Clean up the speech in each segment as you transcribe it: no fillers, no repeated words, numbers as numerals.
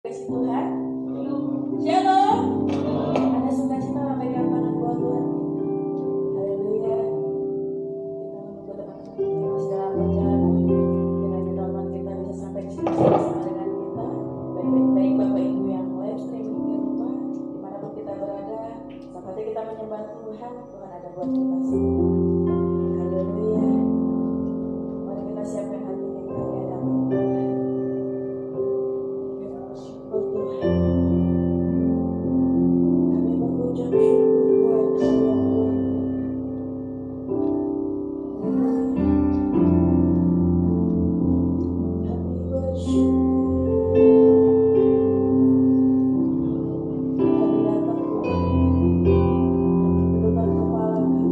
Kasih Tuhan. Shalom. Ada sukacita memberikan penangguhan Tuhan. Haleluya. Kita menunggu teman-teman yang masih dalam perjalanan. Kiranya Tuhan kita bisa sampai di sini bersama dengan kita. Baik Bapak Ibu yang live streaming di rumah, dimanapun kita berada, sampai kita menyembah Tuhan. Tuhan ada buat kita semua. Haleluya. Mari kita siapkan hati kita di hadapan Tuhan. Oh Tuhan, kami mengucap syukur buat Kau yang Tuhan berikan. Kami bersyukur, kami datang Tuhan, kami tundukkan kepala kami.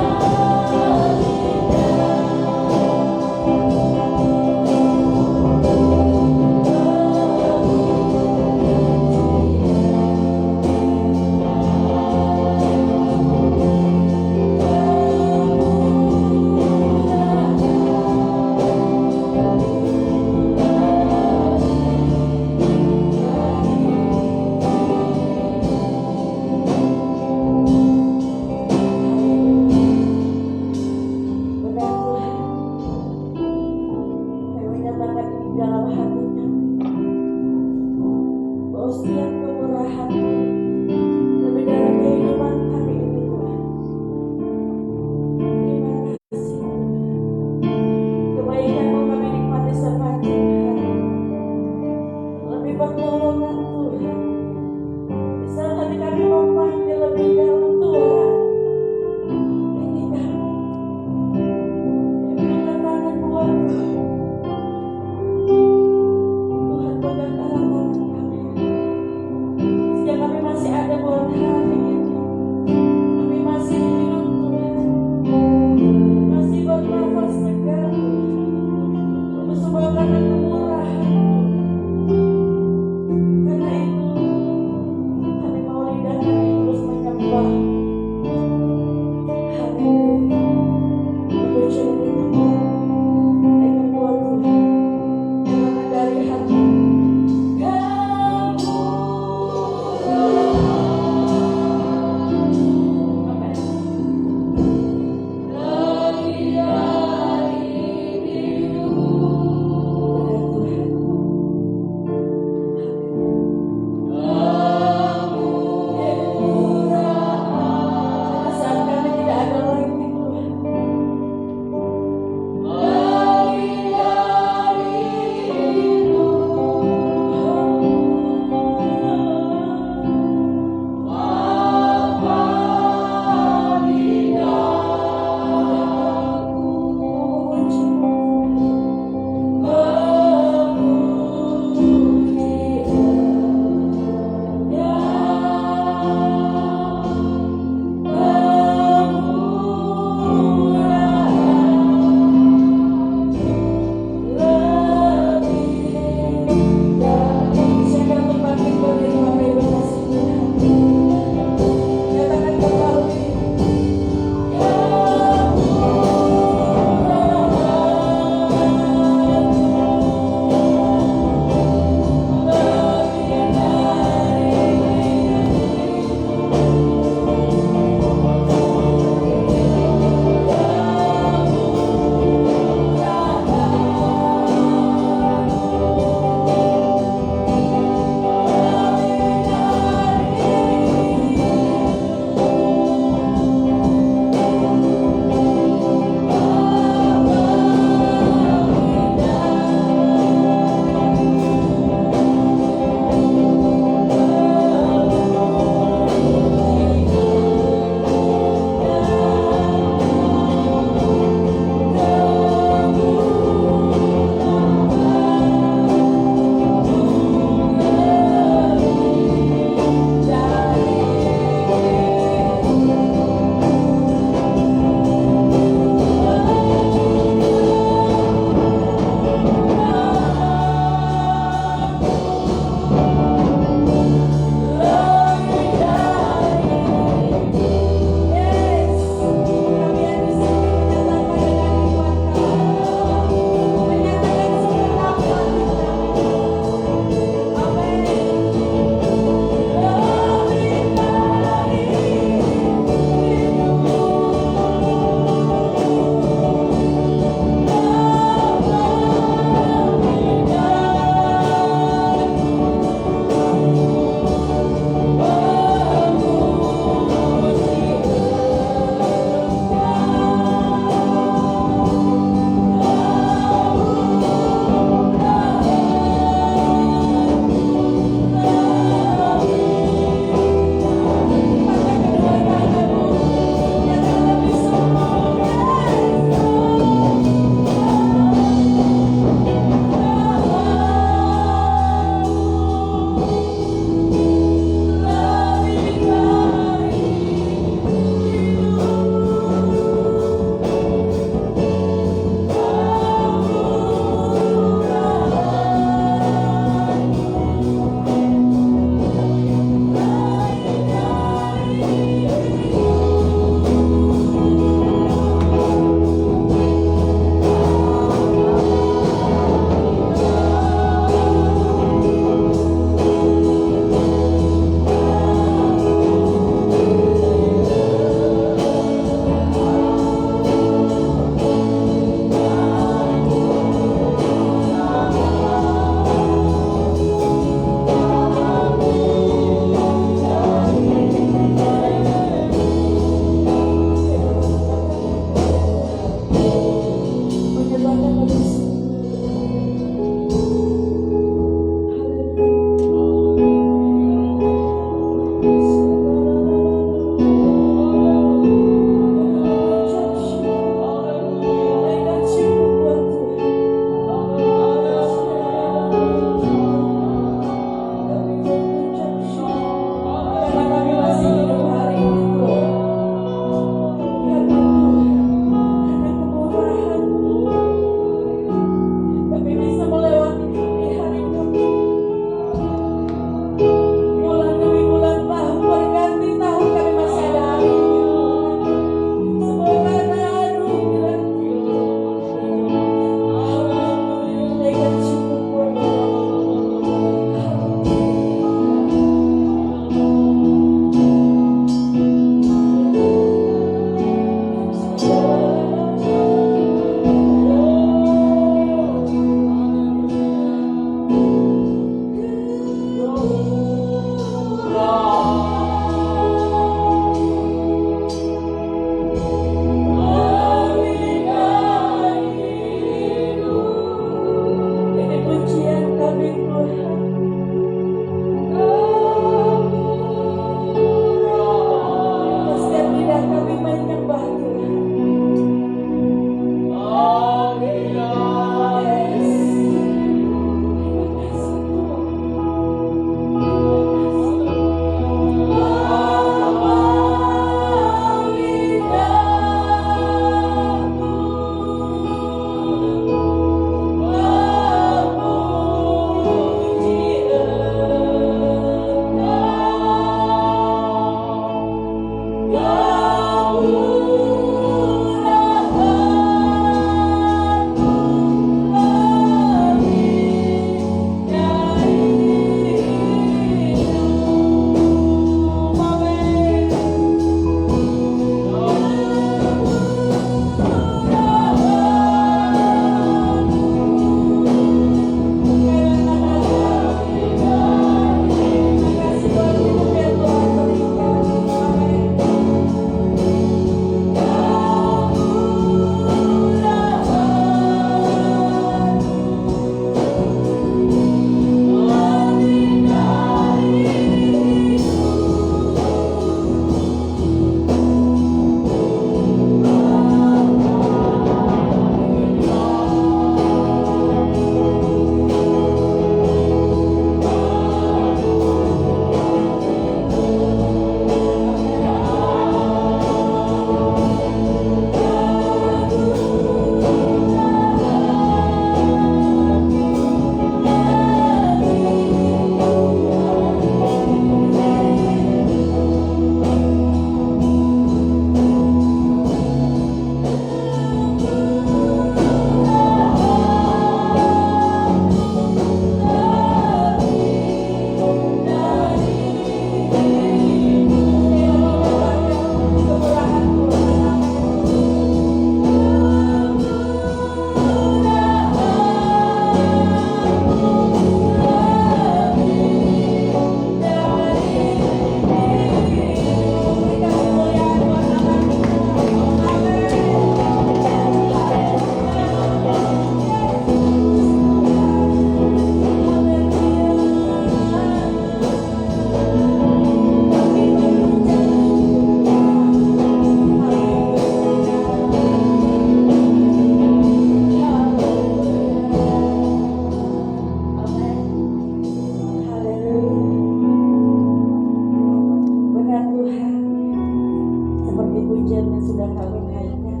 sudah kami naikkan,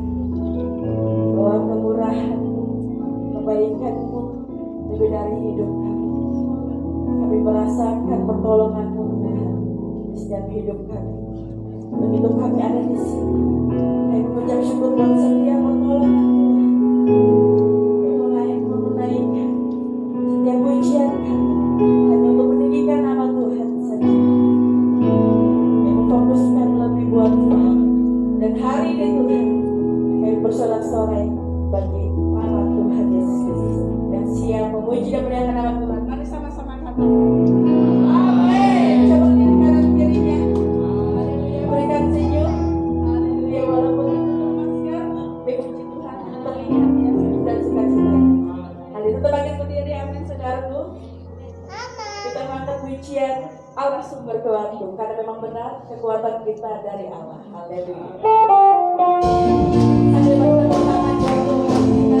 bahwa kemurahan-Mu, kebaikan-Mu lebih dari hidup kami. Kami merasakan pertolongan-Mu Tuhan di setiap hidup kami. Begitu kami ada di sini, kami mengucap syukur buat setiap pertolongan Tuhan. Kami menaikkan setiap pujian kami hanya untuk meninggikan nama Tuhan saja. Kami memfokuskan lebih buat Tuhan. Dan hari ini Tuhan, kami bersorak-sorai bagi nama Tuhan Yesus Kristus. Dan siap memuji dan memuliakan nama Tuhan. Mari sama-sama kata. Amin. Coba lihat kanan kirinya. Haleluya. Berikan senyum. Haleluya. Walaupun tutup masker, puji Tuhan terlihat ya dan sukacita. Hal itu bangkit berdiri. Amin, saudaraku. Kita mengangkat pujian Allah sumber kekuatan, karena memang benar kekuatan kita dari Allah. Haleluya. Sambil bertepuk tangan jatuh kita.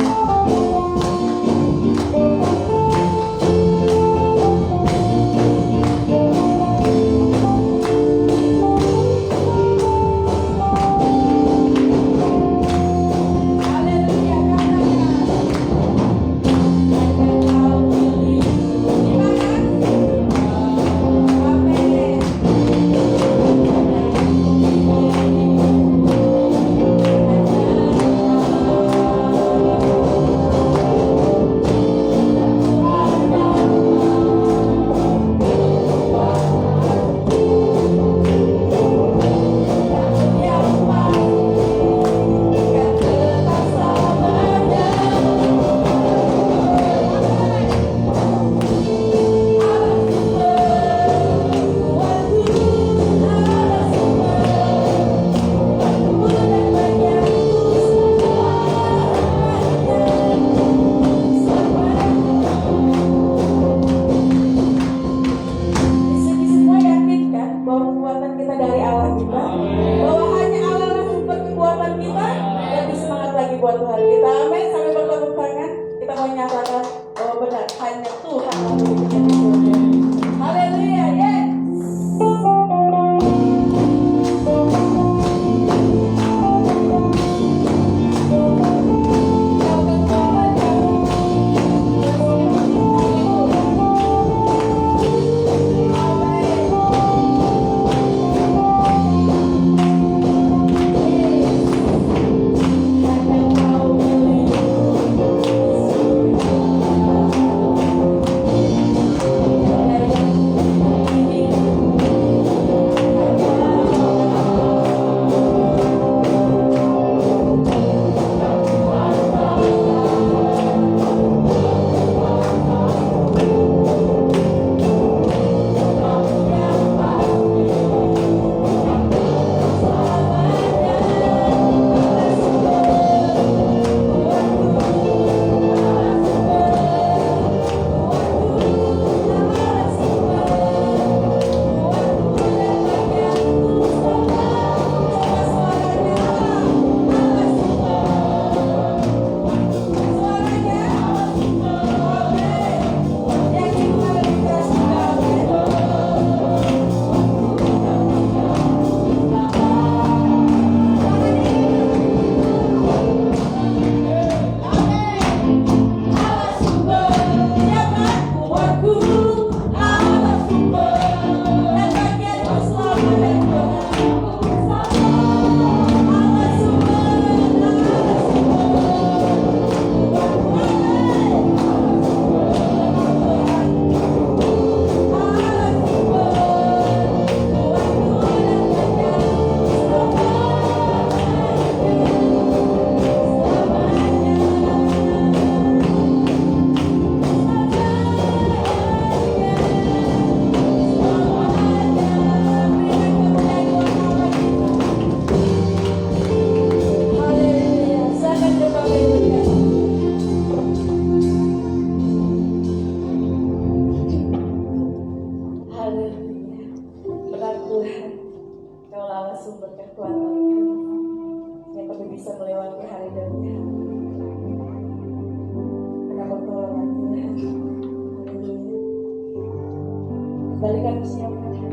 Balikan usia mereka.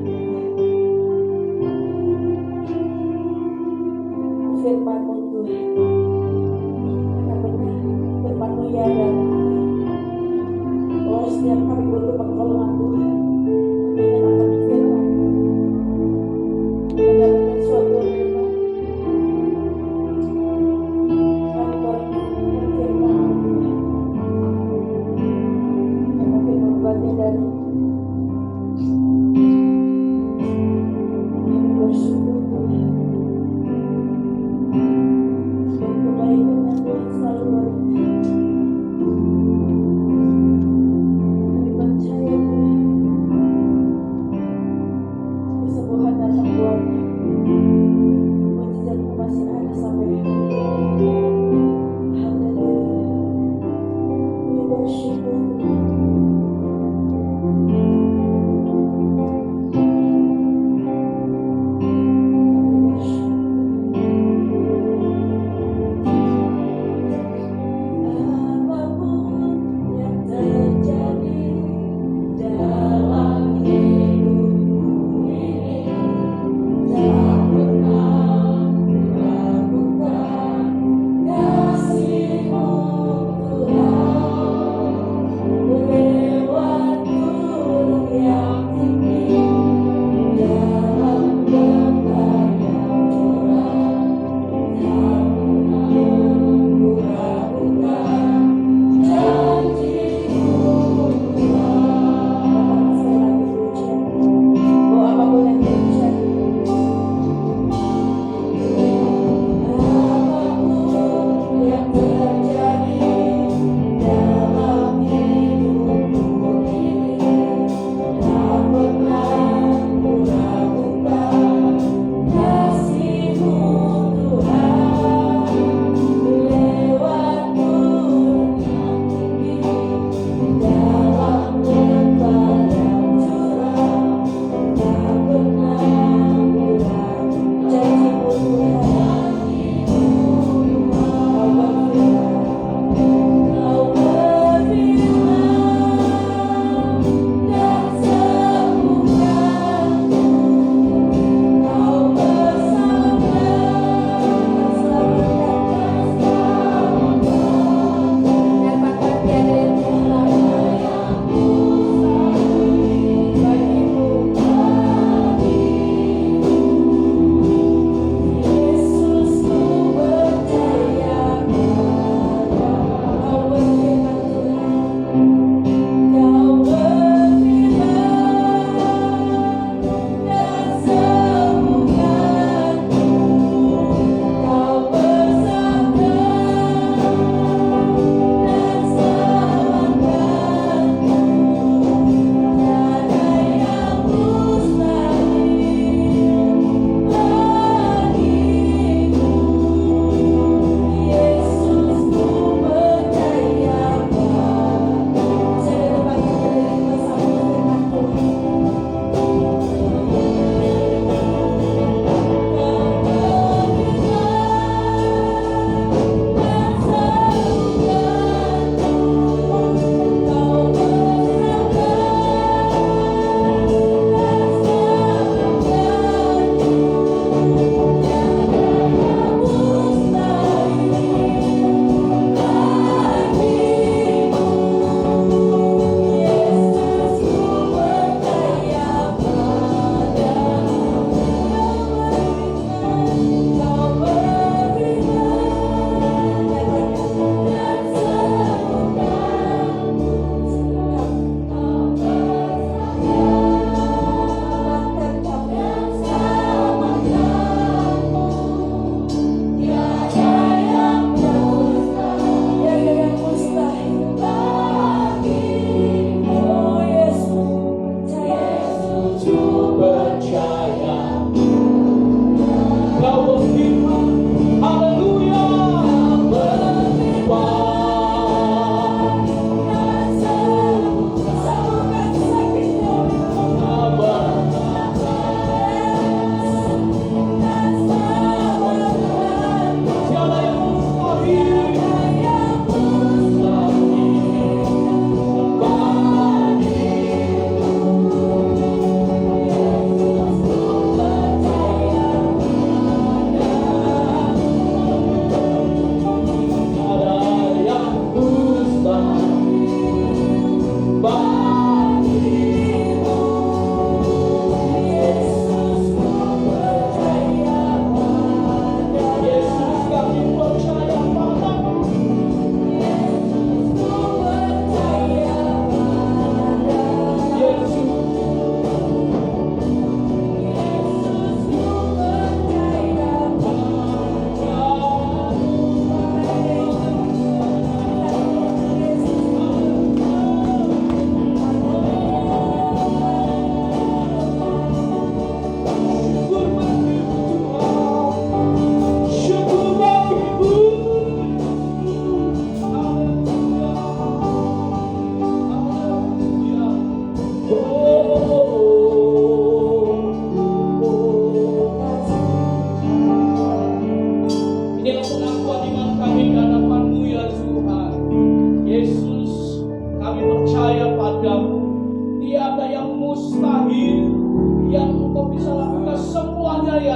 firman-Mu Tuhan. Karena benar firman-Mu ya dan amin. Oh, setiap kami butuh pertolongan Tuhan, kami ingat akan firman. Benar-benar suatu firman. Kami berdoa firman Tuhan. Yang mungkin bagian dari kami bersyukur Tuhan.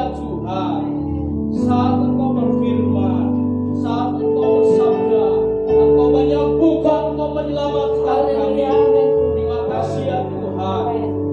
ya Tuhan, saat Engkau berfirman, saat Engkau bersabda, Engkau menyembuhkan, Engkau menyelamatkan kami. Terima kasih ya Tuhan.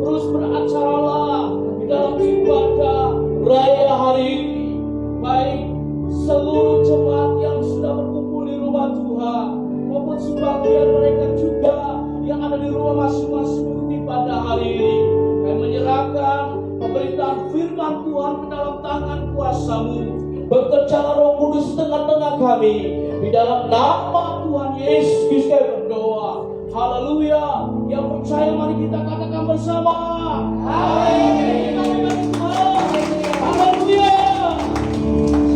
Terus beracaralah di dalam ibadah raya hari ini, baik seluruh jemaat yang sudah berkumpul di rumah Tuhan, maupun sebagian mereka juga yang ada di rumah masing-masing mengikuti pada hari ini. Kami menyerahkan pemberitaan firman Tuhan ke dalam tangan kuasa-Mu. Bekerjalah Roh Kudus tengah-tengah kami. Di dalam nama Tuhan Yesus Kristus kami berdoa. Haleluya. Yang percaya mari kita katakan bersama. Amin. Haleluya.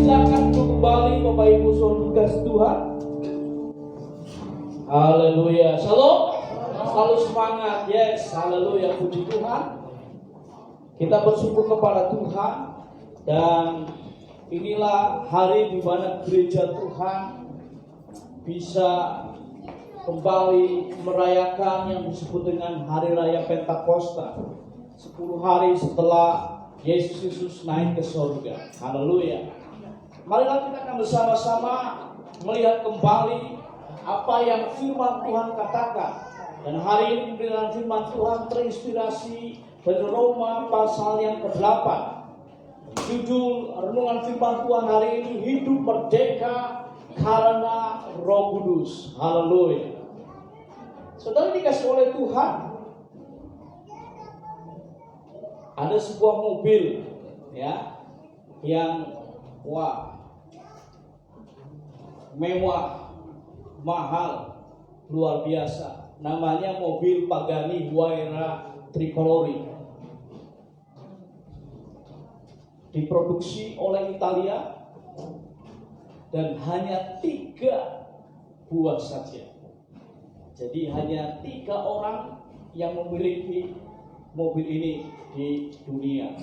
Silakan kembali Bapak Ibu saudara kasih Tuhan. Haleluya. Shalom. Selalu semangat. Yes. Haleluya. Puji Tuhan. Kita bersyukur kepada Tuhan. Dan inilah hari di mana gereja Tuhan bisa kembali merayakan yang disebut dengan Hari Raya Pentakosta. 10 hari setelah Yesus Kristus naik ke surga. Haleluya. Marilah kita akan bersama-sama melihat kembali apa yang firman Tuhan katakan. Dan hari ini pemberitaan firman Tuhan terinspirasi dari Roma pasal yang ke-8. Judul renungan firman Tuhan hari ini, hidup merdeka karena Roh Kudus. Haleluya. Saudara dikasih oleh Tuhan, ada sebuah mobil ya yang mewah, mahal, luar biasa. Namanya mobil Pagani Huayra Tricolori. Diproduksi oleh Italia dan hanya 3 buah saja. Jadi hanya 3 orang yang memiliki mobil ini di dunia.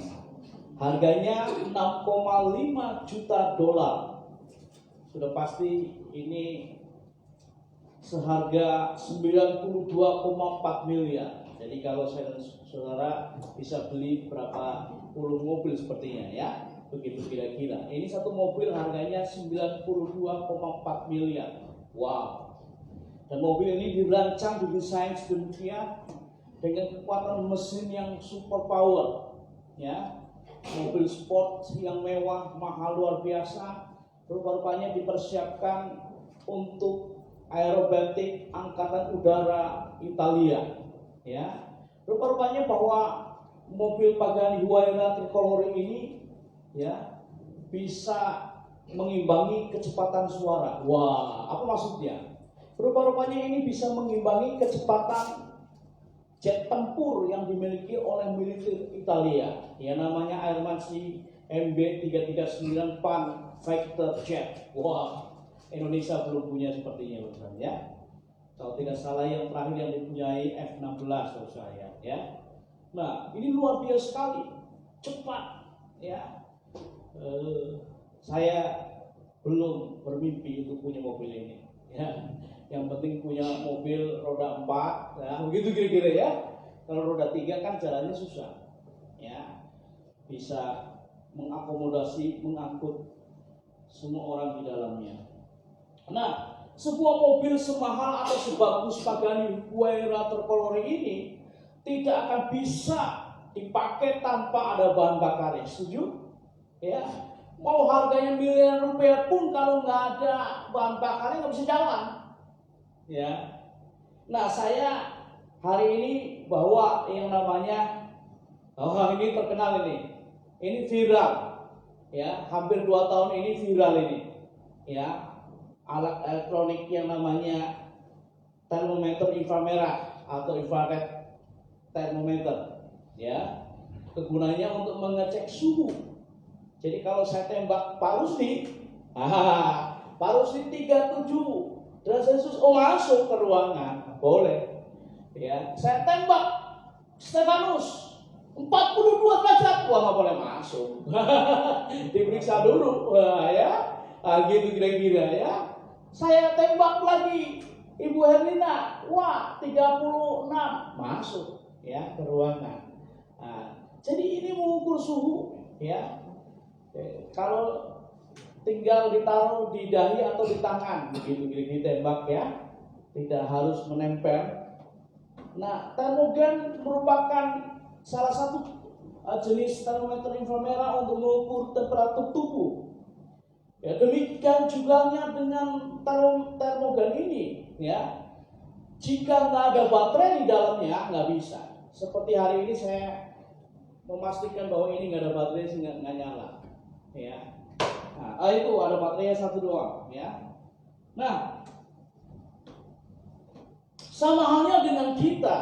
Harganya 6,5 juta dolar. Sudah pasti ini seharga 92,4 miliar. Jadi kalau saya dan saudara bisa beli berapa puluh mobil sepertinya ya. Begitu kira-kira. Ini satu mobil harganya 92,4 miliar. Wow. Dan mobil ini dirancang, didesain sedemikian dengan kekuatan mesin yang super power, ya, mobil sport yang mewah, mahal luar biasa. Rupa-rupanya dipersiapkan untuk aerobatik angkatan udara Italia, ya. Rupa-rupanya bahwa mobil Pagani Huayra Tricolori ini, ya, bisa mengimbangi kecepatan suara. Wah, apa maksudnya? Rupa-rupanya ini bisa mengimbangi kecepatan jet tempur yang dimiliki oleh militer Italia, yang namanya Aermacchi MB339 Pan Fighter Jet. Wah, Indonesia belum punya sepertinya, bukan ya? Kalau tidak salah yang terakhir yang dipunyai F-16 menurut saya, ya. Nah, ini luar biasa sekali, cepat, ya. Saya belum bermimpi untuk punya mobil ini, ya. Yang penting punya mobil roda 4, ya, begitu kira-kira ya. Kalau roda 3 kan jalannya susah, ya. Bisa mengakomodasi, mengangkut semua orang di dalamnya. Nah, sebuah mobil semahal atau sebagus Pagani Huayra Tricolori ini tidak akan bisa dipakai tanpa ada bahan bakarnya. Setuju? Ya. Mau harganya miliaran rupiah pun kalau nggak ada bahan bakarnya nggak bisa jalan. Ya. Nah, saya hari ini bawa yang namanya, ini terkenal ini. Ini viral. Ya, hampir 2 tahun ini viral ini. Ya. Alat elektronik yang namanya termometer inframerah atau infrared termometer, ya, kegunaannya untuk mengecek suhu. Jadi kalau saya tembak Pak Rusdi, Pak Rusdi 37 derajat Celcius, masuk ke ruangan, boleh. Ya, saya tembak Stefanus 42 derajat, nggak boleh masuk. Diperiksa dulu, ya, gitu kira-kira ya. Saya tembak lagi Ibu Herlina, 36, masuk ya ke ruangan. Nah, jadi ini mengukur suhu, ya. Kalau tinggal ditaruh di dahi atau di tangan, begitu ditembak ya, tidak harus menempel. Nah, termogan merupakan salah satu jenis termometer inframerah untuk mengukur temperatur tubuh. Ya, demikian juga dengan termogan ini, ya. Jika nggak ada baterai di dalamnya, nggak bisa. Seperti hari ini saya memastikan bahwa ini nggak ada baterai sehingga nggak nyala, ya. Nah, itu ada baterainya satu doang, ya. Nah, sama halnya dengan kita,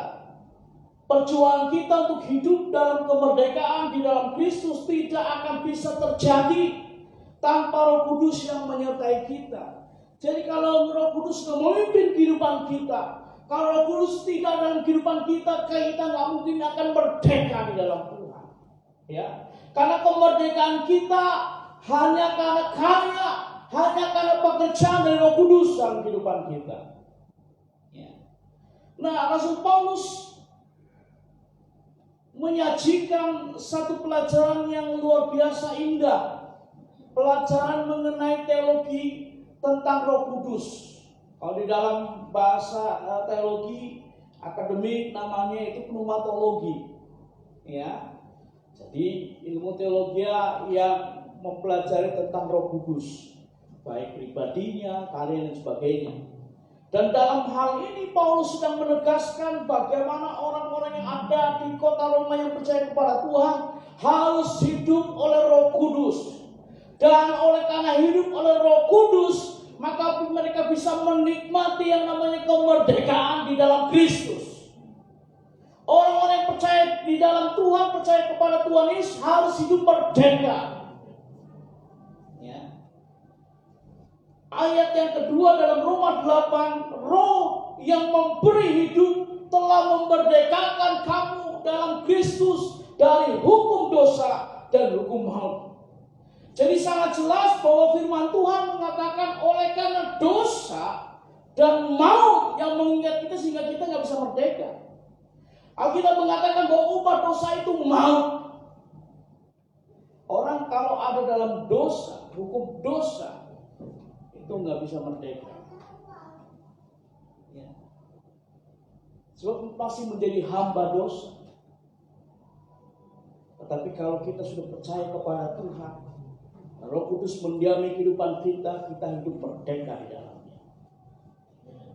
perjuangan kita untuk hidup dalam kemerdekaan di dalam Kristus tidak akan bisa terjadi tanpa Roh Kudus yang menyertai kita. Jadi kalau Roh Kudus memimpin kehidupan kita, kalau Roh Kudus tidak dalam kehidupan kita nggak mungkin akan merdeka di dalam Tuhan. Ya, karena kemerdekaan kita hanya karena karya, hanya karena pekerjaan dari Roh Kudus dalam kehidupan kita. Ya. Nah, Rasul Paulus menyajikan satu pelajaran yang luar biasa indah. Pelajaran mengenai teologi tentang Roh Kudus. Kalau di dalam bahasa teologi akademik namanya itu pneumatologi. Ya. Jadi ilmu teologi yang mempelajari tentang Roh Kudus, baik pribadinya, karya dan sebagainya. Dan dalam hal ini Paulus sedang menegaskan bagaimana orang-orang yang ada di kota Roma yang percaya kepada Tuhan harus hidup oleh Roh Kudus. Dan oleh karena hidup oleh Roh Kudus, maka mereka bisa menikmati yang namanya kemerdekaan di dalam Kristus. Orang-orang yang percaya di dalam Tuhan, percaya kepada Tuhan Yesus harus hidup merdeka. Ya. Ayat yang kedua dalam Roma 8, Roh yang memberi hidup telah memerdekakan kamu dalam Kristus dari hukum dosa dan hukum maut. Jadi sangat jelas bahwa firman Tuhan mengatakan oleh karena dosa dan maut yang mengingat kita sehingga kita nggak bisa merdeka. Alkitab mengatakan bahwa upah dosa itu maut. Orang kalau ada dalam dosa, hukum dosa, itu nggak bisa merdeka. Ya. Sebab masih menjadi hamba dosa. Tetapi kalau kita sudah percaya kepada Tuhan, Roh Kudus mendiami kehidupan kita, kita hidup merdeka di dalamnya.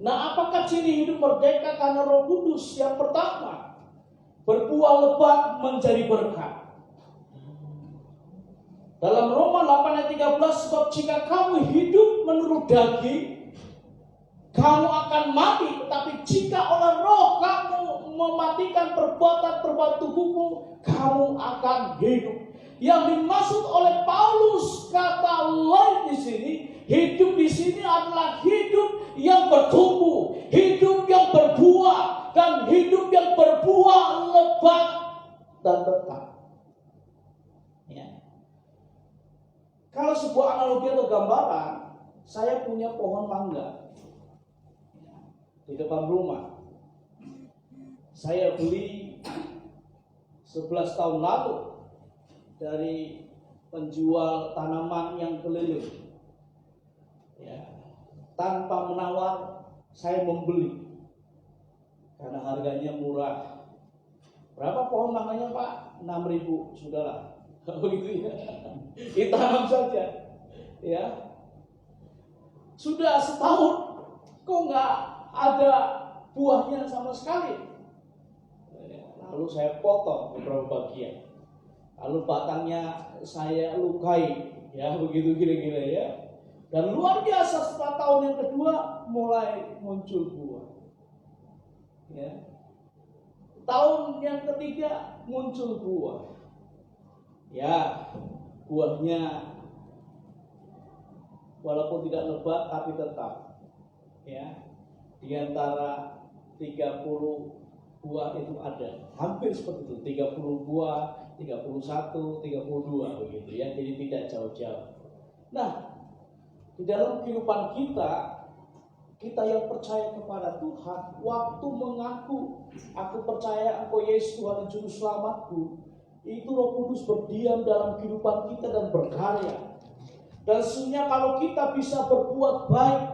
Nah, apakah ciri hidup merdeka karena Roh Kudus? Yang pertama, berbuah lebat menjadi berkat. Dalam Roma 8 ayat 13, sebab jika kamu hidup menurut daging, kamu akan mati. Tetapi jika oleh Roh kamu mematikan perbuatan tubuhmu, kamu akan hidup. Yang dimaksud oleh Paulus kata lain di sini, hidup di sini adalah hidup yang bertumbuh, hidup yang berbuah, dan hidup yang berbuah lebat dan tetap. Ya. Kalau sebuah analogi atau gambaran, saya punya pohon mangga di depan rumah. Saya beli 11 tahun lalu dari penjual tanaman yang keliling. Ya, tanpa menawar saya membeli karena harganya murah. Berapa pohon mangganya Pak? 6.000, sudahlah. Begitu ya. Ditanam saja. Ya. Sudah setahun kok nggak ada buahnya sama sekali. Lalu saya potong beberapa bagian. Lalu batangnya saya lukai, ya begitu kira-kira ya. Dan luar biasa setelah tahun yang kedua mulai muncul buah. Ya. Tahun yang ketiga muncul buah. Ya, buahnya walaupun tidak lebat tapi tetap. Ya. Di antara 30 buah itu ada, hampir seperti itu, 30 buah, 31, 32 begitu ya, jadi tidak jauh-jauh. Nah, di dalam kehidupan kita yang percaya kepada Tuhan, waktu mengaku, aku percaya Engkau Yesus Tuhan dan Juru Selamatku, itu Roh Kudus berdiam dalam kehidupan kita dan berkarya. Dan sesungguhnya kalau kita bisa berbuat baik,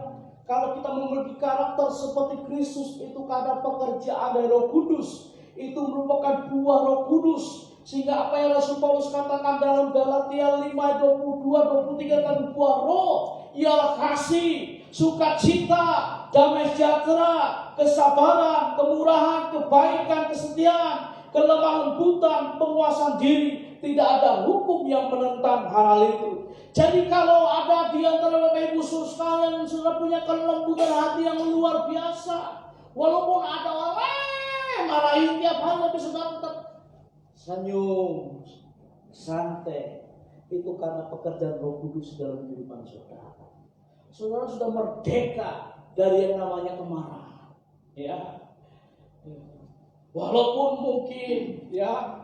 kalau kita memiliki karakter seperti Kristus, itu karena pekerjaan dari Roh Kudus. Itu merupakan buah Roh Kudus. Sehingga apa yang Rasul Paulus katakan dalam Galatia 5:22-23 tentang buah Roh ialah kasih, sukacita, damai sejahtera, kesabaran, kemurahan, kebaikan, kesetiaan, kelemah lembutan, penguasaan diri. Tidak ada hukum yang menentang hal itu. Jadi kalau ada di antara Bapak Ibu sekalian yang sudah punya kelembutan hati yang luar biasa, walaupun ada orang marahin tiap hari, tapi saudara tetap senyum, santai. Itu karena pekerjaan Roh Kudus dalam kehidupan saudara. Saudara sudah merdeka dari yang namanya kemarahan, ya. Walaupun mungkin, ya,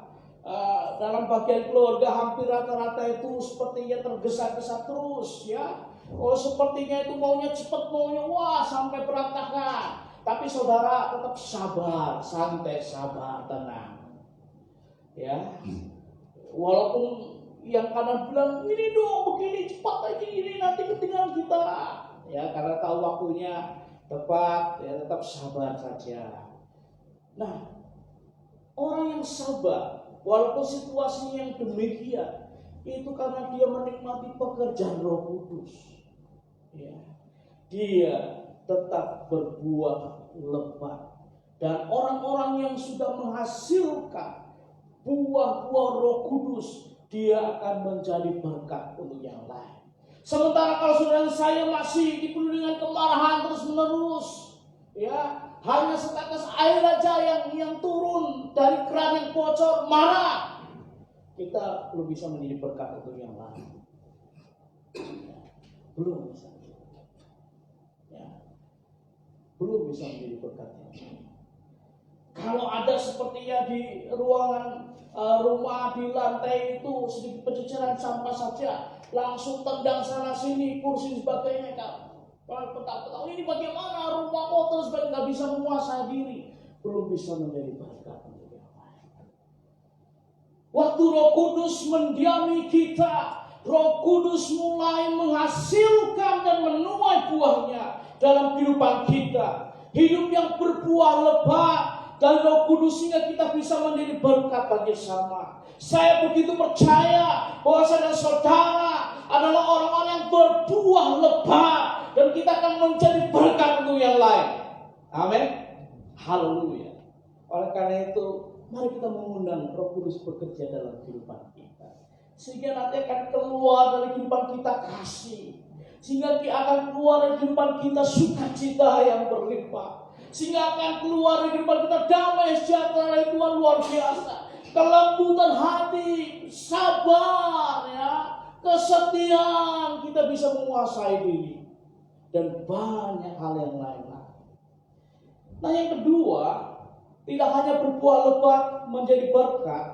dalam bagian keluarga hampir rata-rata itu sepertinya tergesa-gesa terus, ya. Oh, sepertinya itu maunya cepat, maunya wah sampai berantakan. Tapi saudara tetap sabar, santai, sabar, tenang. Ya. Walaupun yang kanan bilang ini dong, begini cepat aja ini nanti ketinggalan kita. Ya, karena tahu waktunya tepat, ya tetap sabar saja. Nah, orang yang sabar walaupun situasinya yang demikian, itu karena dia menikmati pekerjaan Roh Kudus. Ya. Dia tetap berbuah lebat. Dan orang-orang yang sudah menghasilkan buah-buah Roh Kudus, dia akan menjadi berkat untuk yang lain. Sementara kalau saudara saya masih dipenuhi dengan kemarahan terus-menerus, ya, hanya setetes air aja yang turun dari keran yang bocor, marah, kita belum bisa menjadi berkat untuk yang lain. Belum bisa. Ya. Belum bisa menjadi berkat yang lain. Kalau ada sepertinya di ruangan rumah di lantai itu sedikit penceceran sampah saja, langsung tendang sana sini, kursi sebagainya, Kalau ini bagaimana rumah kotor sebagainya, nggak bisa menguasai diri, belum bisa menjadi berkat untuk yang lain. Waktu Roh Kudus mendiami kita, Roh Kudus mulai menghasilkan dan menuai buahnya dalam kehidupan kita. Hidup yang berbuah lebat dan Roh Kudus sehingga kita bisa menjadi berkat bagi sama. Saya begitu percaya bahwa saudara adalah orang-orang yang berbuah lebat dan kita akan menjadi berkat untuk yang lain. Amin. Haleluya. Oleh karena itu, mari kita mengundang Roh Kudus bekerja dalam kehidupan kita. Sehingga nanti akan keluar dari kehidupan kita kasih. Sehingga akan keluar dari kehidupan kita sukacita yang berlimpah. Sehingga akan keluar dari kehidupan kita damai sejahtera dari Tuhan luar biasa. Kelembutan hati, sabar, ya, kesetiaan, kita bisa menguasai diri. Dan banyak hal yang lain. Nah, yang kedua, tidak hanya berbuah lebat menjadi berkat,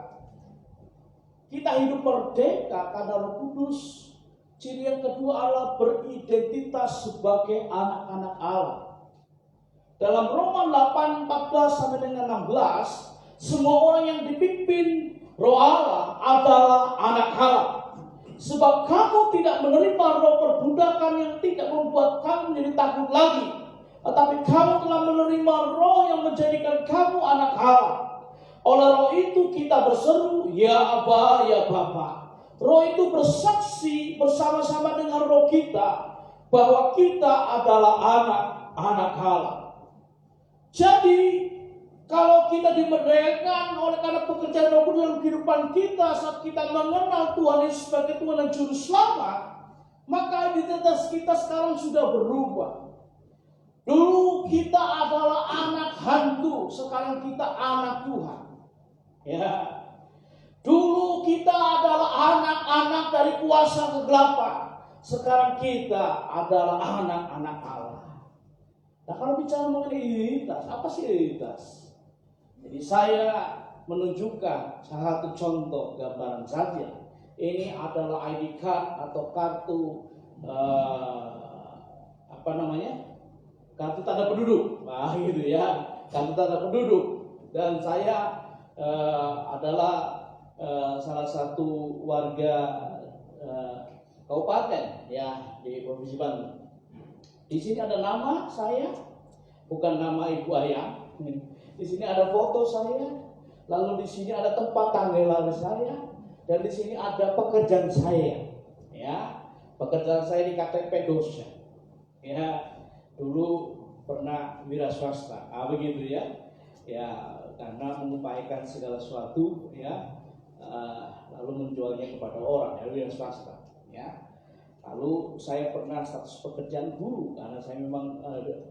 kita hidup merdeka karena Roh Kudus. Ciri yang kedua adalah beridentitas sebagai anak-anak Allah. Dalam Roma 8:14 sampai dengan 16, semua orang yang dipimpin Roh Allah adalah anak Allah. Sebab kamu tidak menerima roh perbudakan yang tidak membuat kamu menjadi takut lagi, tetapi kamu telah menerima roh yang menjadikan kamu anak Allah. Oleh roh itu kita berseru, ya Aba, ya Bapa. Roh itu bersaksi bersama-sama dengan roh kita bahwa kita adalah anak-anak Allah. Jadi kalau kita dimerdekakan oleh karena pekerjaan Roh Kudus dalam kehidupan kita, saat kita mengenal Tuhan Yesus sebagai Tuhan dan Juru Selamat, maka identitas kita sekarang sudah berubah. Dulu kita adalah anak hantu, sekarang kita anak Tuhan. Ya. Dulu kita adalah anak-anak dari kuasa kegelapan, sekarang kita adalah anak-anak Allah. Nah, kalau bicara mengenai identitas, apa sih identitas? Jadi saya menunjukkan salah satu contoh gambaran saja. Ini adalah ID card atau kartu kartu tanda penduduk. Nah, gitu ya, kartu tanda penduduk. Dan saya adalah salah satu warga kabupaten ya di Provinsi Banten. Di sini ada nama saya, bukan nama ibu ayah. Di sini ada foto saya, lalu di sini ada tempat tanggal lahir saya, dan di sini ada pekerjaan saya. Ya, pekerjaan saya di KTP dosen. Ya, dulu pernah wira swasta, begitu ya. Ya, karena mengupayakan segala sesuatu, ya, lalu menjualnya kepada orang, ya, wira swasta. Ya, lalu saya pernah status pekerjaan guru karena saya memang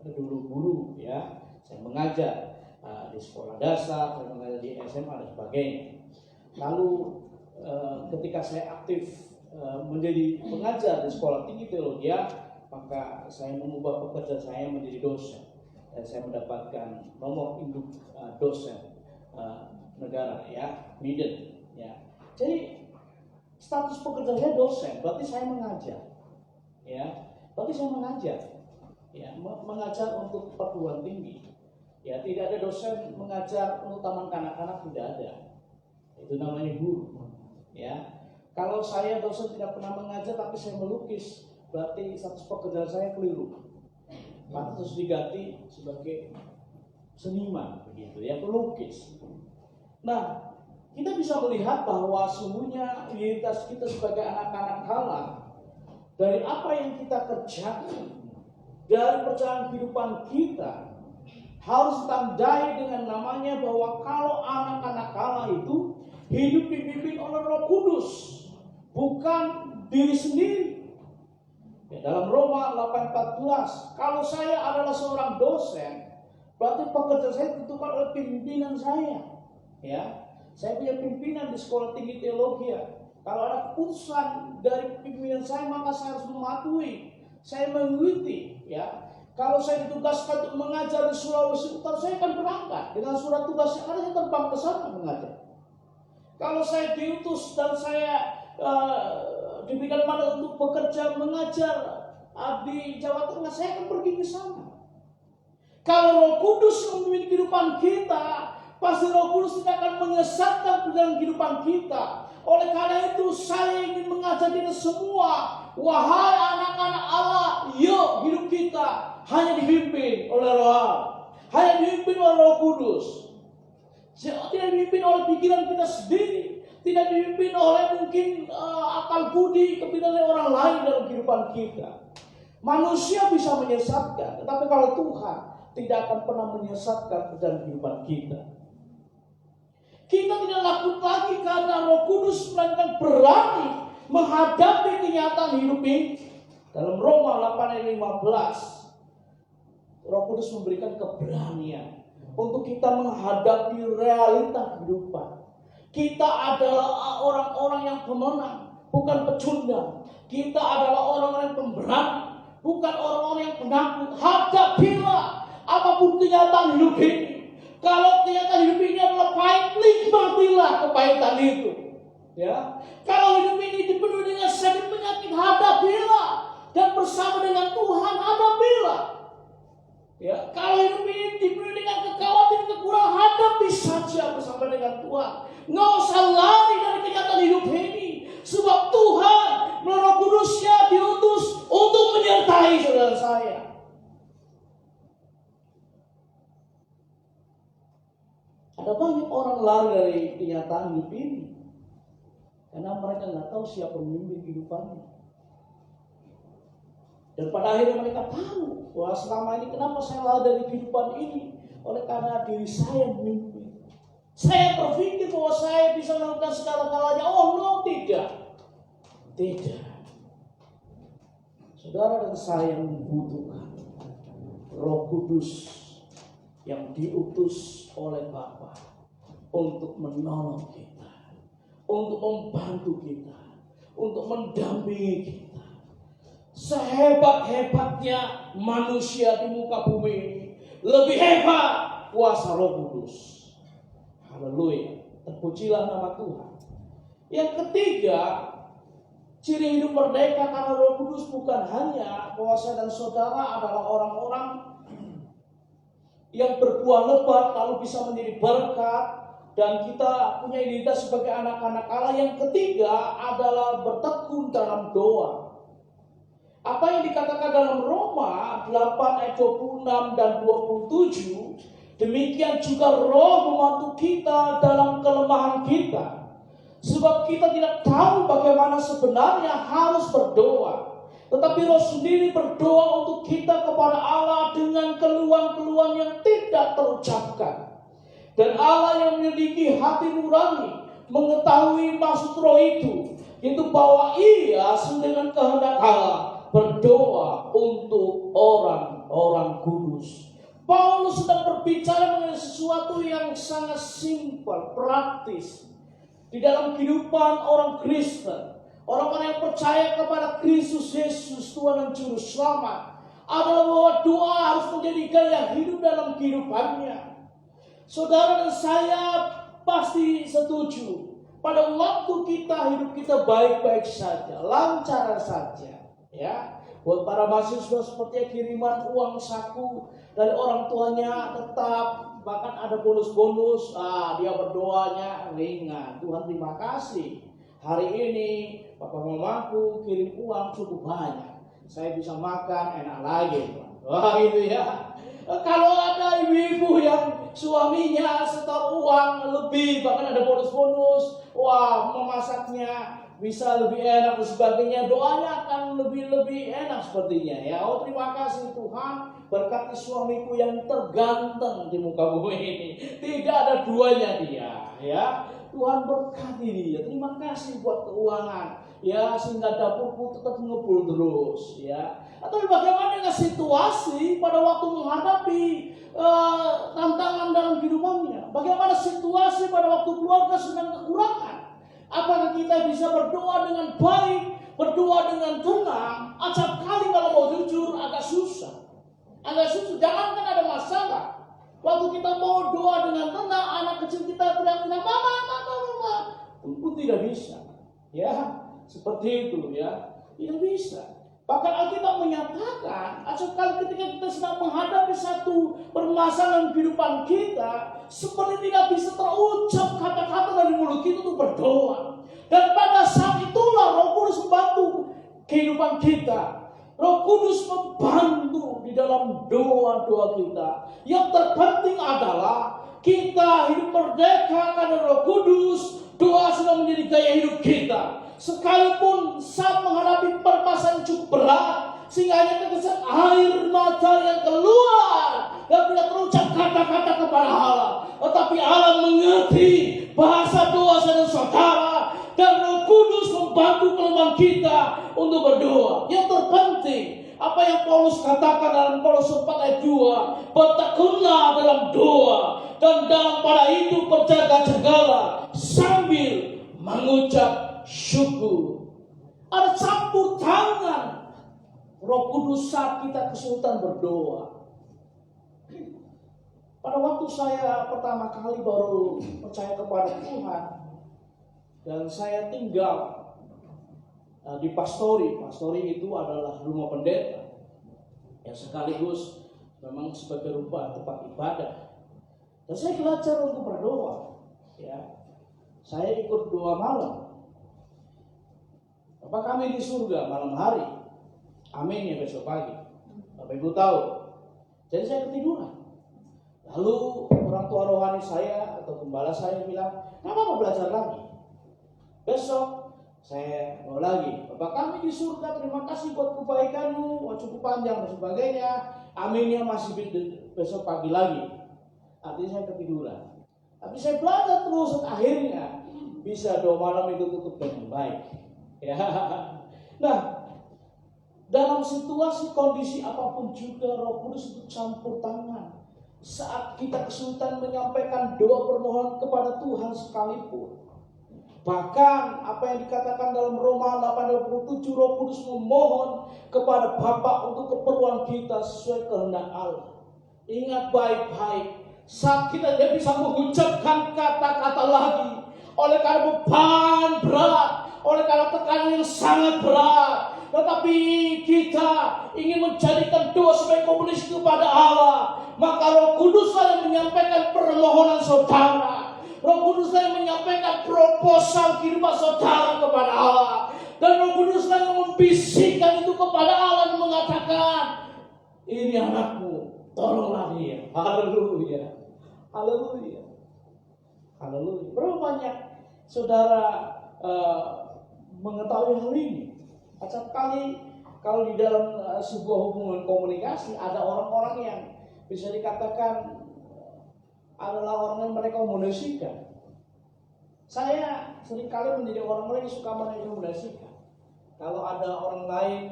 dulu guru, ya. Saya mengajar di sekolah dasar, saya mengajar di SMA dan sebagainya. Lalu ketika saya aktif menjadi pengajar di sekolah tinggi teologi, maka saya mengubah pekerjaan saya menjadi dosen dan saya mendapatkan nomor induk dosen negara, ya, Miden, ya. Jadi status pekerjaan saya dosen, berarti saya mengajar, ya, berarti saya mengajar, ya, mengajar untuk perguruan tinggi, ya. Tidak ada dosen mengajar untuk taman kanak-kanak, tidak ada, itu namanya guru, ya. Kalau saya dosen tidak pernah mengajar tapi saya melukis, berarti status pekerjaan saya keliru, harus diganti sebagai seniman, begitu ya, pelukis. Nah, kita bisa melihat bahwa sungguhnya identitas kita sebagai anak-anak Allah, dari apa yang kita kerjakan, dari perjalanan kehidupan kita, harus ditandai dengan namanya bahwa kalau anak-anak Allah itu hidup dipimpin oleh Roh Kudus, bukan diri sendiri. Ya, dalam Roma 8:14, kalau saya adalah seorang dosen, berarti pekerjaan saya ditentukan oleh pimpinan saya. Ya, saya punya pimpinan di sekolah tinggi teologi. Kalau ada keputusan dari pimpinan saya, maka saya harus mematuhi. Saya mengikuti, ya. Kalau saya ditugaskan untuk mengajar di Sulawesi Utara, saya akan berangkat dengan surat tugas yang ada, saya terbang ke sana mengajar. Kalau saya diutus dan saya diberikan mandat untuk bekerja mengajar di Jawa Tengah, saya akan pergi ke sana. Kalau Roh Kudus memimpin kehidupan kita, pasti Roh Kudus tidak akan menyesatkan dalam kehidupan kita. Oleh karena itu saya ingin mengajak kita semua, wahai anak-anak Allah, yuk hidup kita hanya dipimpin oleh Roh Allah, hanya dipimpin oleh Roh Kudus. Tidak dipimpin oleh pikiran kita sendiri, tidak dipimpin oleh mungkin akal budi, kepikiran orang lain dalam kehidupan kita. Manusia bisa menyesatkan, tetapi kalau Tuhan tidak akan pernah menyesatkan dalam kehidupan kita. Kita tidak takut lagi karena Roh Kudus melainkan berani menghadapi kenyataan hidup ini. Dalam Roma 8:15, Roh Kudus memberikan keberanian untuk kita menghadapi realita kehidupan. Kita adalah orang-orang yang pemenang, bukan pecundang. Kita adalah orang-orang yang pemberani, bukan orang-orang yang penakut. Hadapilah apapun kenyataan hidup ini. Kalau kenyataan hidup ini adalah pahit, nikmatilah kepahitan itu. Ya, kalau hidup ini dipenuhi dengan sakit penyakit, hadapilah, dan bersama dengan Tuhan hadapilah. Ya, kalau hidup ini dipenuhi dengan kekhawatiran, kekurangan, hadapi saja bersama dengan Tuhan. Nggak usah lari dari kenyataan hidup ini, sebab Tuhan melalui Roh Kudusnya diutus untuk menyertai saudara saya. Ada banyak orang lari dari kenyataan hidup ini karena mereka nggak tahu siapa pemimpin kehidupannya. Dan pada akhirnya mereka tahu bahwa selama ini kenapa saya lari dari kehidupan ini, oleh karena diri saya memimpin. Saya berpikir bahwa saya bisa melakukan segala-galanya. Oh no, tidak. Tidak. Saudara dan saya membutuhkan Roh Kudus yang diutus oleh Bapa untuk menolong kita, untuk membantu kita, untuk mendampingi kita. Sehebat-hebatnya manusia di muka bumi ini, lebih hebat kuasa Roh Kudus. Haleluya, terpujilah nama Tuhan. Yang ketiga, ciri hidup merdeka karena Roh Kudus bukan hanya bahwa saya dan saudara adalah orang-orang yang berbuah lebat lalu bisa menjadi berkat, dan kita punya identitas sebagai anak-anak Allah. Yang ketiga adalah bertekun dalam doa. Apa yang dikatakan dalam Roma 8 ayat 26 dan 27, demikian juga Roh membantu kita dalam kelemahan kita. Sebab kita tidak tahu bagaimana sebenarnya harus berdoa, tetapi Roh sendiri berdoa untuk kita kepada Allah dengan keluhan-keluhan yang tidak terucapkan. Dan Allah yang memiliki hati nurani mengetahui maksud Roh itu, yaitu bahwa Ia dengan kehendak Allah berdoa untuk orang-orang kudus. Paulus sedang berbicara mengenai sesuatu yang sangat simpel, praktis di dalam kehidupan orang Kristen, orang-orang yang percaya kepada Kristus Yesus Tuhan dan Juru Selamat, adalah bahwa doa harus menjadi gaya hidup dalam kehidupannya. Saudara dan saya pasti setuju, pada waktu hidup kita baik-baik saja, lancar saja, ya. Buat para mahasiswa seperti kiriman uang saku dari orang tuanya tetap, bahkan ada bonus-bonus, dia berdoanya ringan. Tuhan terima kasih, hari ini papa mamaku kirim uang cukup banyak, saya bisa makan enak lagi. Wah gitu ya. Kalau ada ibu-ibu yang suaminya setor uang lebih, bahkan ada bonus-bonus, wah memasaknya bisa lebih enak dan sebagainya, doanya akan lebih enak sepertinya ya. Oh terima kasih Tuhan, berkati suamiku yang terganteng di muka bumi ini, tidak ada duanya dia ya. Tuhan berkati dia, terima kasih buat keuangan ya, sehingga dapurku tetap ngebul terus ya. Atau bagaimana dengan situasi pada waktu menghadapi tantangan dalam kehidupannya, bagaimana situasi pada waktu keluarga sedang kekurangan. Apakah kita bisa berdoa dengan baik, berdoa dengan tenang? Acap kali kalau mau jujur agak susah. Jangankan ada masalah, waktu kita mau doa dengan tenang, anak kecil kita teriak-teriak mama, pun tidak bisa. Ya, seperti itu ya, tidak bisa. Bahkan Alkitab menyatakan, acap kali ketika kita sedang menghadapi satu permasalahan kehidupan kita, seperti tidak bisa terucap kata-kata dari mulut kita untuk berdoa. Dan pada saat itulah Roh Kudus membantu kehidupan kita. Roh Kudus membantu di dalam doa-doa kita. Yang terpenting adalah kita hidup merdeka karena Roh Kudus. Doa sudah menjadi gaya hidup kita. Sekalipun saat menghadapi permasalahan cukup berat, sehingga hanya tetesan air mata yang keluar dan tidak terucap kata-kata kepada Allah, tetapi Allah mengerti bahasa doa saudara, dan Roh Kudus membantu kelemahan kita untuk berdoa. Yang terpenting, apa yang Paulus katakan dalam Kolose 4 ayat 2, bertekunlah dalam doa, dan dalam pada itu berjaga-jagalah sambil mengucap syukur. Ada campur tangan Roh Kudus saat kita kesulitan berdoa. Pada waktu saya pertama kali baru percaya kepada Tuhan, dan saya tinggal di pastori. Pastori itu adalah rumah pendeta yang sekaligus memang sebagai rumah tempat ibadah. Dan saya belajar untuk berdoa. Ya, saya ikut doa malam. Bapak kami di surga malam hari, amin ya besok pagi. Bapak Ibu tahu. Jadi saya ketiduran. Lalu orang tua rohani saya atau gembala saya bilang, kenapa mau belajar lagi? Besok saya mau lagi. Bapak kami di surga, terima kasih buat kebaikanmu, cukup panjang dan sebagainya. Aminnya masih besok pagi lagi. Artinya saya ketiduran. Tapi saya belajar terus, akhirnya bisa doa malam itu tutup dengan baik. Ya. Nah, dalam situasi kondisi apapun juga Roh Kudus itu campur tangan. Saat kita kesulitan menyampaikan doa permohonan kepada Tuhan sekalipun. Bahkan apa yang dikatakan dalam Roma 8:27, Roh Kudus memohon kepada Bapa untuk keperluan kita sesuai kehendak Allah. Ingat baik-baik, saat kita tidak bisa mengucapkan kata-kata lagi, oleh karena beban berat, oleh karena tekanan yang sangat berat, tetapi kita ingin menjadikan doa sebagai komunikasi kepada Allah, maka Roh Kuduslah yang menyampaikan permohonan saudara. Roh Kudus yang menyampaikan proposal kehidupan saudara kepada Allah. Dan Roh Kudus yang membisikkan itu kepada Allah dan mengatakan, ini anakku, tolonglah dia. Haleluya. Haleluya. Haleluya. Berapa banyak saudara mengetahui hal ini? Acap kali kalau di dalam sebuah hubungan komunikasi ada orang-orang yang bisa dikatakan adalah orang yang merekomendasikan. Saya seringkali menjadi orang-orang yang suka merekomendasikan. Kalau ada orang lain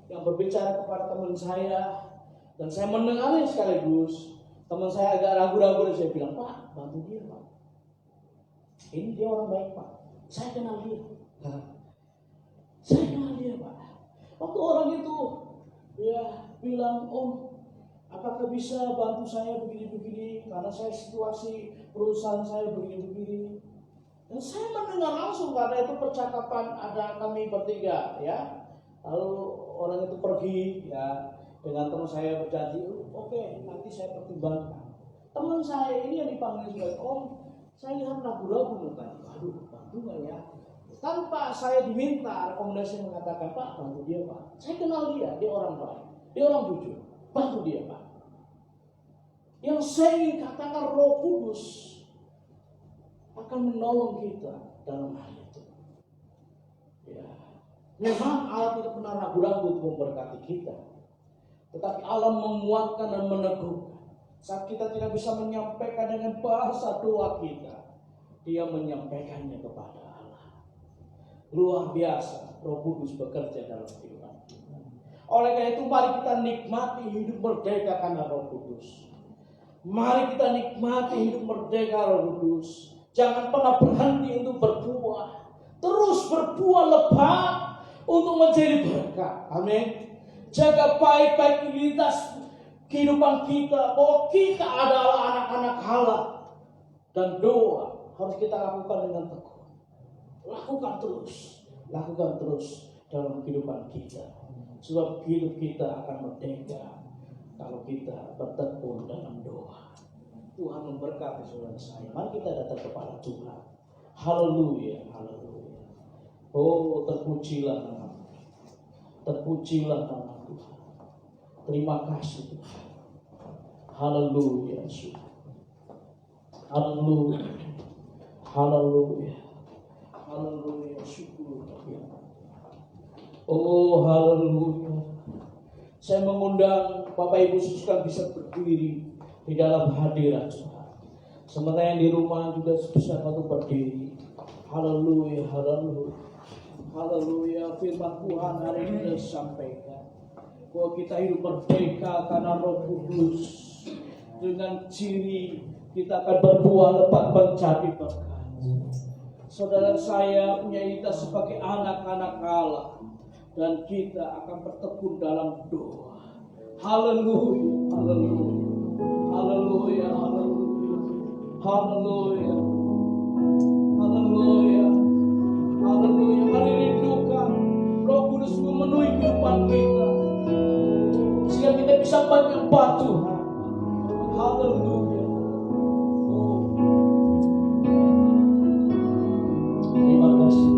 yang berbicara kepada teman saya dan saya mendengarnya sekaligus, teman saya agak ragu-ragu dan saya bilang, Pak, bantu dia, Pak. Ini dia orang baik, Pak. Saya kenal dia. Saya kenal dia, Pak. Waktu orang itu bilang, Om, apakah bisa bantu saya begini-begini karena saya situasi perusahaan saya begini-begini. Dan saya mendengar langsung karena itu percakapan ada kami bertiga ya. Lalu orang itu pergi ya dengan teman saya berjanji, oke, nanti saya pertimbangkan. Teman saya ini yang dipanggil sebagai Om, saya lihat ragu-ragu mukanya. Aduh, bantu nggak ya? Tanpa saya diminta rekomendasi mengatakan, Pak, bantu dia, Pak. Saya kenal dia orang baik, dia orang jujur. Bantu dia, Pak. Yang saya ingin katakan Roh Kudus akan menolong kita dalam hal itu. Ya. Memang Allah tidak pernah ragu-ragu untuk memberkati kita. Tetapi Allah menguatkan dan meneguhkan. Saat kita tidak bisa menyampaikan dengan bahasa doa kita, Dia menyampaikannya kepada Allah. Luar biasa, Roh Kudus bekerja dalam kehidupan kita. Oleh karena itu mari kita nikmati hidup merdeka karena Roh Kudus. Mari kita nikmati hidup merdeka Roh Kudus. Jangan pernah berhenti untuk berbuah. Terus berbuah lebat untuk menjadi berkat. Amin. Jaga baik-baik identitas kehidupan kita, bahwa kita adalah anak-anak Allah. Dan doa harus kita lakukan dengan tekun. Lakukan terus dalam kehidupan kita. Sebab hidup kita akan merdeka kalau kita bertekun dalam doa. Tuhan memberkati saudara saya. Mari kita datang kepada Tuhan. Haleluya, haleluya. Oh, terpujilah nama Tuhan. Terpujilah nama Tuhan. Terima kasih Tuhan. Haleluya, haleluya, haleluya, haleluya, syukur Tuhan. Oh, haleluya. Saya mengundang Bapak Ibu sekalian bisa berdiri di dalam hadirat Tuhan. Sementara yang di rumah juga bisa untuk berdiri. Haleluya, haleluya, haleluya. Firman Tuhan hari ini disampaikan bahwa kita hidup merdeka karena Roh Kudus. Dengan ciri kita akan berbuah lebat menjadi berkat. Saudara saya punya kita sebagai anak-anak Allah. Dan kita akan bertekun dalam doa. Haleluya, haleluya, haleluya, haleluya, haleluya, haleluya, haleluya. Mari rindukan Roh Kudus memenuhi kehidupan kita, sehingga kita bisa menyembah Tuhan. Haleluya. Terima kasih.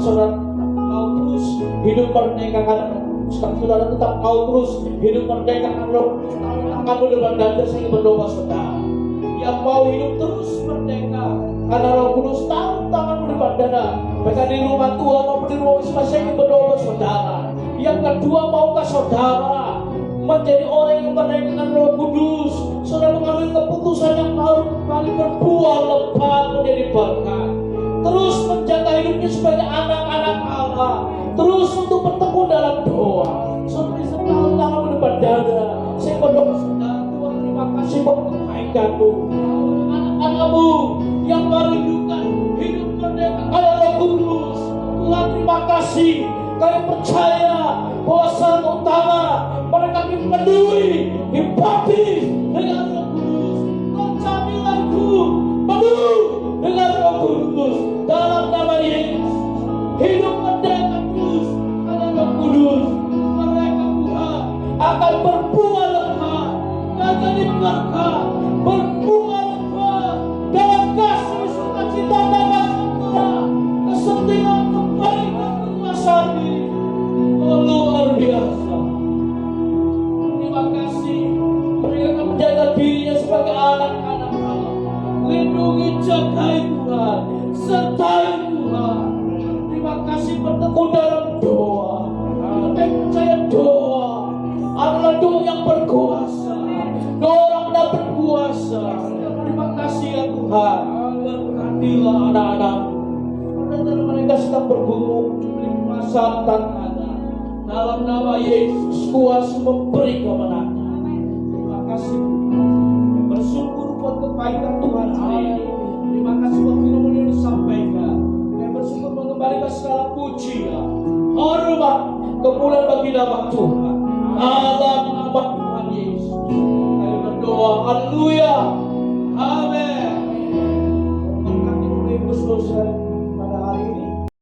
saudara mau terus hidup merdeka, karena saudara tetap mau terus hidup merdeka, karena akan depan dada saya berdoa saudara yang mau hidup terus merdeka karena Roh Kudus tahu tanganmu depan dada, mereka di rumah Tuhan maupun di rumah masing-masing yang berdoa saudara. Yang kedua, maukah saudara menjadi orang yang merdeka dengan Roh Kudus? Saudara mengambil keputusan yang baru kembali berbuah lebat menjadi berkat, terus menjaga hidupnya sebagai anak-anak Allah, terus untuk bertekun dalam doa. Saudara bisa tahu tanganmu depan dada, saya berdoa saudara, Tuhan terima kasih buat kebaikanmu. Anak-anakmu yang merindukan hidup merdeka oleh Roh Kudus, Tuhan terima kasih. Kami percaya bahwa saat utama mereka dipenuhi, dibaptis dengan Roh Kudus, tercamilanku penuh dengan Roh Kudus dalam nama Yesus. Hidup merdeka terus dengan Roh Kudus, mereka Tuhan akan berbuah lebat, menjadi berkat, berbuah lebat dalam kasih, sukacita, damai sejahtera, kesetiaan, kebaikan, kekuasaan. Oh, luar biasa. Terima kasih. Mereka akan menjaga dirinya sebagai anak-anak Allah. Lindungi, jagai Tuhan, sertai Tuhan. Terima kasih bertekun dalam doa. Saya percaya doa adalah doa yang berkuasa. Doa orang yang berkuasa. Terima kasih ya Tuhan. Berkatilah anak-anak-Mu. Karena mereka sedang bergumul di masa tantangan. Dalam nama Yesus kuasa memberi kemenangan. Terima kasih Tuhan. Bersyukur buat kebaikan Tuhan hari ini. Terima kasih buat firman yang disampaikan. Saya bersyukur mengembalikan segala pujian, hormat, kemuliaan bagi nama Tuhan. Dalam nama Tuhan Yesus kami berdoa. Haleluya. Amin. Berkati Ibu saudara.